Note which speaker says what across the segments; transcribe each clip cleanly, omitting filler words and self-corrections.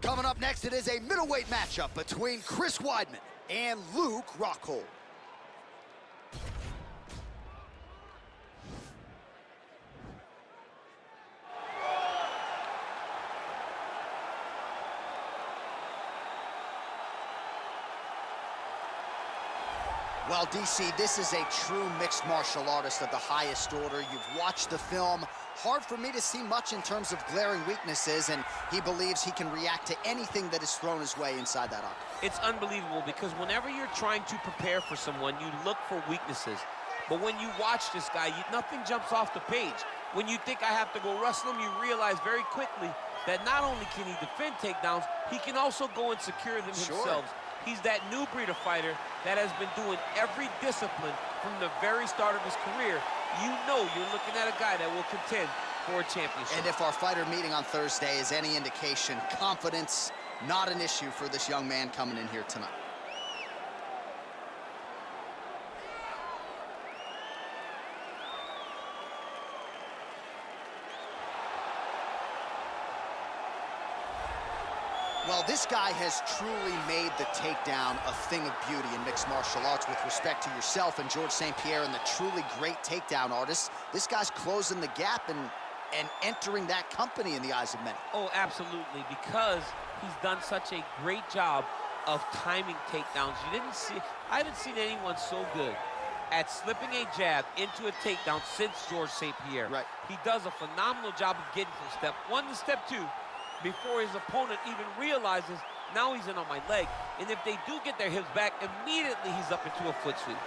Speaker 1: Coming up next, it is a middleweight matchup between Chris Weidman and Luke Rockhold. Well, DC, this is a true mixed martial artist of the highest order. You've watched the film. Hard for me to see much in terms of glaring weaknesses, and he believes he can react to anything that is thrown his way inside that octagon.
Speaker 2: It's unbelievable because whenever you're trying to prepare for someone, you look for weaknesses. But when you watch this guy, nothing jumps off the page. When you think I have to go wrestle him, you realize very quickly that not only can he defend takedowns, he can also go and secure them himself. He's that new breed of fighter that has been doing every discipline from the very start of his career. You know you're looking at a guy that will contend for a championship.
Speaker 1: And if our fighter meeting on Thursday is any indication, confidence, not an issue for this young man coming in here tonight. Well, this guy has truly made the takedown a thing of beauty in mixed martial arts with respect to yourself and George St. Pierre and the truly great takedown artists. This guy's closing the gap and entering that company in the eyes of many.
Speaker 2: Oh, absolutely, because he's done such a great job of timing takedowns. I haven't seen anyone so good at slipping a jab into a takedown since George St. Pierre.
Speaker 1: Right.
Speaker 2: He does a phenomenal job of getting from step one to step two before his opponent even realizes now he's in on my leg. And if they do get their hips back, immediately he's up into a foot sweep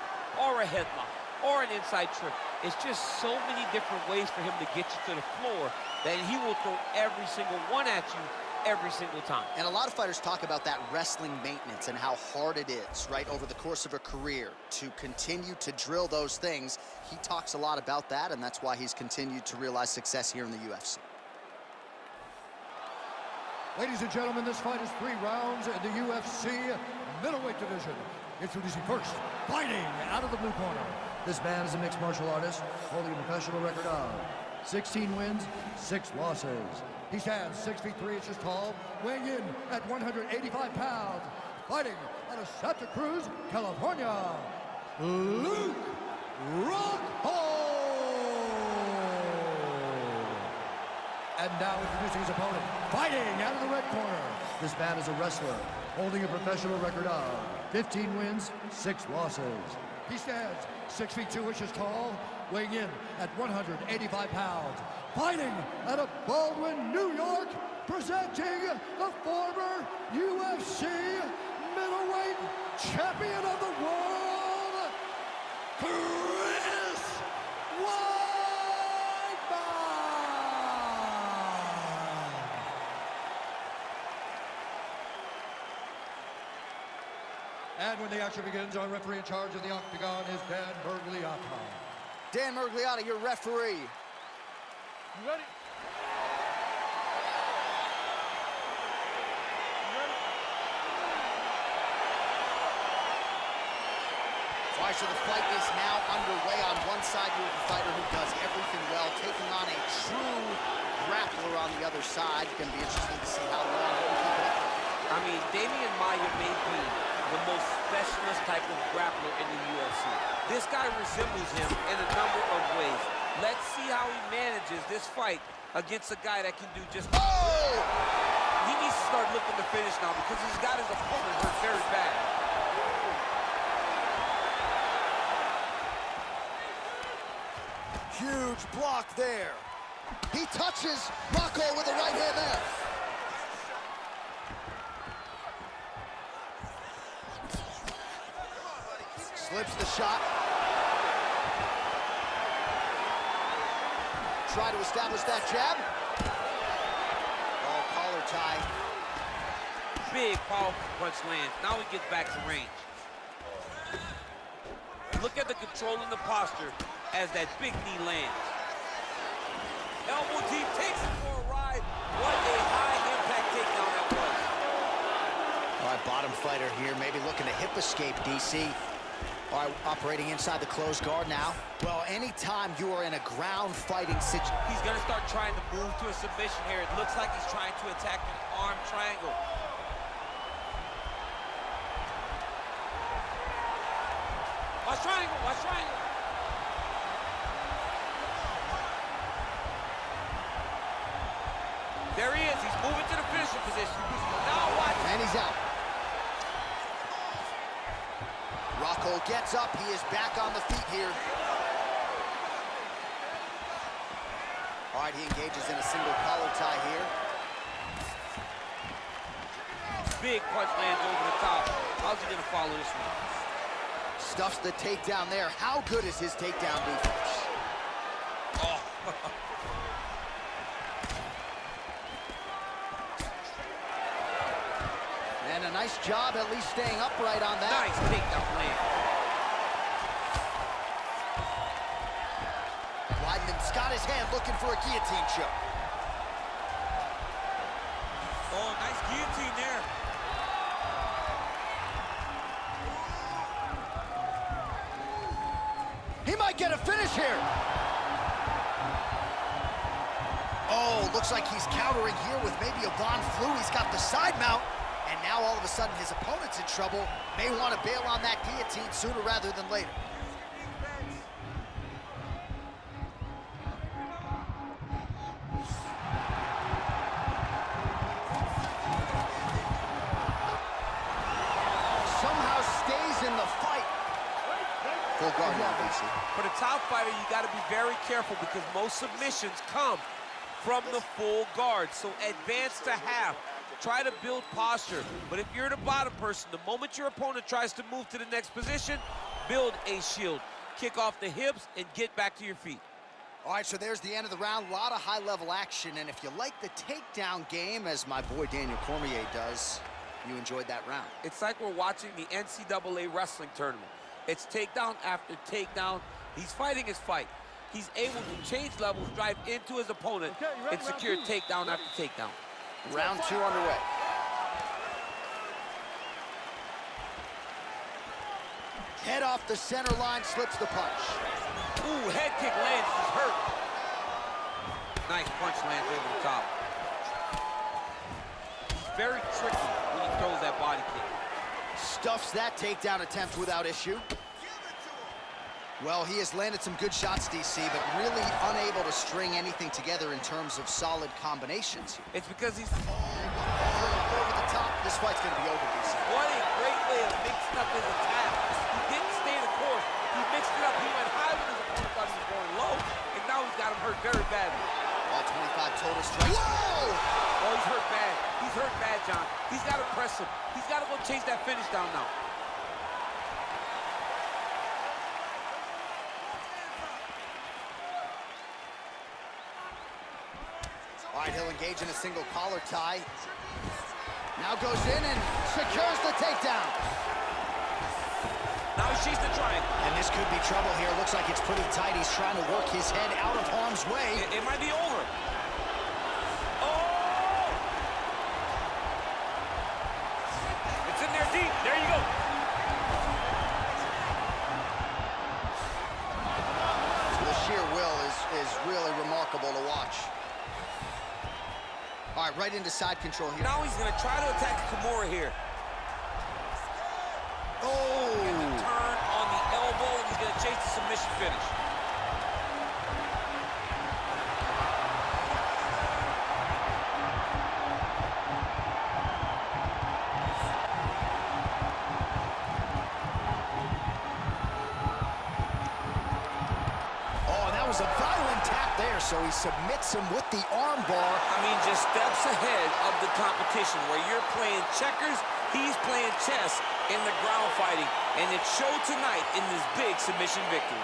Speaker 2: or a headlock or an inside trip. It's just so many different ways for him to get you to the floor that he will throw every single one at you every single time.
Speaker 1: And a lot of fighters talk about that wrestling maintenance and how hard it is, right, over the course of a career to continue to drill those things. He talks a lot about that, and that's why he's continued to realize success here in the UFC.
Speaker 3: Ladies and gentlemen, this fight is 3 rounds in the UFC middleweight division. Introducing first, fighting out of the blue corner. This man is a mixed martial artist holding a professional record of 16 wins, 6 losses. He stands 6 feet 3 inches tall, weighing in at 185 pounds. Fighting out of Santa Cruz, California, Luke Rockhold. And now introducing his opponent, fighting out of the red corner. This man is a wrestler, holding a professional record of 15 wins, 6 losses. He stands 6 feet 2 inches tall, weighing in at 185 pounds. Fighting out of Baldwin, New York, presenting the former UFC middleweight champion of the world, Chris Weidman. And when the action begins, our referee in charge of the octagon is Dan Mergliata.
Speaker 1: Dan Mergliata, your referee.
Speaker 3: You ready?
Speaker 1: All right, so the fight is now underway. On one side, you have a fighter who does everything well, taking on a true grappler on the other side. It's going to be interesting to see how long he can keep it up.
Speaker 2: I mean, Damian Maia may be the most specialist type of grappler in the UFC. This guy resembles him in a number of ways. Let's see how he manages this fight against a guy that can do just...
Speaker 1: Oh!
Speaker 2: He needs to start looking to finish now because he's got his opponent hurt very bad.
Speaker 1: Huge block there. He touches Rockhold with the right hand there. Slips the shot. Try to establish that jab. Oh, collar tie.
Speaker 2: Big, powerful punch lands. Now he gets back to range. Look at the control and the posture as that big knee lands. Elbow deep, takes him for a ride. What a high-impact takedown that was.
Speaker 1: All right, bottom fighter here, maybe looking to hip escape, DC. All right, operating inside the closed guard now. Well, anytime you are in a ground fighting situation.
Speaker 2: He's going to start trying to move to a submission here. It looks like he's trying to attack an arm triangle. Watch triangle, watch triangle. There he is. He's moving to the finishing position. Now watch.
Speaker 1: And he's out. Rockhold gets up. He is back on the feet here. All right, he engages in a single collar tie here.
Speaker 2: Big punch lands over the top. How's he going to follow this one?
Speaker 1: Stuffs the takedown there. How good is his takedown defense?
Speaker 2: Oh.
Speaker 1: And a nice job at least staying upright on that.
Speaker 2: Nice takedown land.
Speaker 1: Weidman's got his hand looking for a guillotine choke.
Speaker 2: Oh, nice guillotine there.
Speaker 1: He might get a finish here. Oh, looks like he's countering here with maybe a Von Flue. He's got the side mount. And now all of a sudden his opponent's in trouble. May want to bail on that guillotine sooner rather than later. Somehow stays in the fight. Full guard now, BC.
Speaker 2: For the top fighter, you got to be very careful because most submissions come from the full guard. So advance to half. Try to build posture. But if you're the bottom person, the moment your opponent tries to move to the next position, build a shield. Kick off the hips and get back to your feet.
Speaker 1: All right, so there's the end of the round. A lot of high-level action. And if you like the takedown game, as my boy Daniel Cormier does, you enjoyed that round.
Speaker 2: It's like we're watching the NCAA wrestling tournament. It's takedown after takedown. He's fighting his fight. He's able to change levels, drive into his opponent, and secure takedown after takedown.
Speaker 1: Round 2 underway. Head off the center line, slips the punch.
Speaker 2: Ooh, head kick lands, he's hurt. Nice punch lands over the top. He's very tricky when he throws that body kick.
Speaker 1: Stuffs that takedown attempt without issue. Well, he has landed some good shots, DC, but really unable to string anything together in terms of solid combinations.
Speaker 2: It's because he's...
Speaker 1: Over the top, this fight's going to be over, DC.
Speaker 2: What a great way of mixing up his attack. He didn't stay the course. He mixed it up. He went high when his opponent thought he was going low, and now he's got him hurt very badly.
Speaker 1: All 25 total strikes. Whoa!
Speaker 2: Oh, he's hurt bad. He's hurt bad, John. He's got to press him. He's got to go chase that finish down now.
Speaker 1: All right, he'll engage in a single collar tie. Now goes in and secures the takedown.
Speaker 2: Now he shakes the triangle.
Speaker 1: And this could be trouble here. Looks like it's pretty tight. He's trying to work his head out of harm's way.
Speaker 2: It might be over. Oh! It's in there deep. There you go.
Speaker 1: The sheer will is really remarkable to watch. All right, right into side control here.
Speaker 2: Now he's going to try to attack Kimura here.
Speaker 1: Oh!
Speaker 2: Turn on the elbow, and he's going to chase the submission finish.
Speaker 1: Oh, that was a violent tap there, so he submits him with the arm bar.
Speaker 2: I mean, just steps ahead of the competition. Where you're playing checkers, he's playing chess in the ground fighting, and it showed tonight in this big submission victory.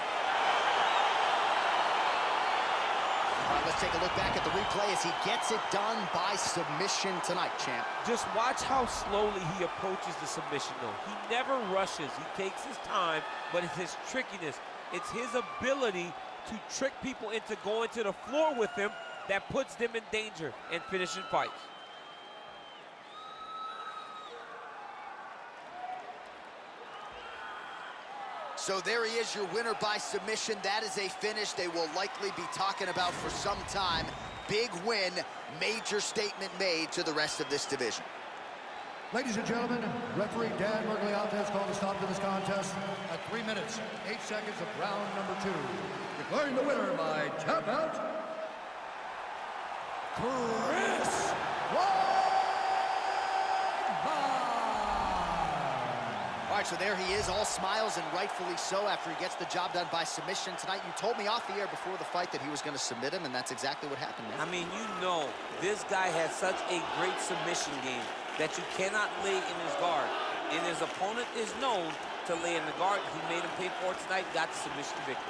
Speaker 1: All right, let's take a look back at the replay as he gets it done by submission tonight, champ.
Speaker 2: Just watch how slowly he approaches the submission, though. He never rushes. He takes his time, but it's his trickiness. It's his ability to trick people into going to the floor with him that puts them in danger and finishing fights.
Speaker 1: So there he is, your winner by submission. That is a finish they will likely be talking about for some time. Big win, major statement made to the rest of this division.
Speaker 3: Ladies and gentlemen, referee Dan Mergliata has called a stop to this contest at 3 minutes, 8 seconds of round number 2. Declaring the winner by tap out, Chris Weidman.
Speaker 1: All right, so there he is, all smiles, and rightfully so after he gets the job done by submission tonight. You told me off the air before the fight that he was going to submit him, and that's exactly what happened, man.
Speaker 2: I mean, you know, this guy has such a great submission game that you cannot lay in his guard. And his opponent is known to lay in the guard. He made him pay for it tonight, got the submission victory.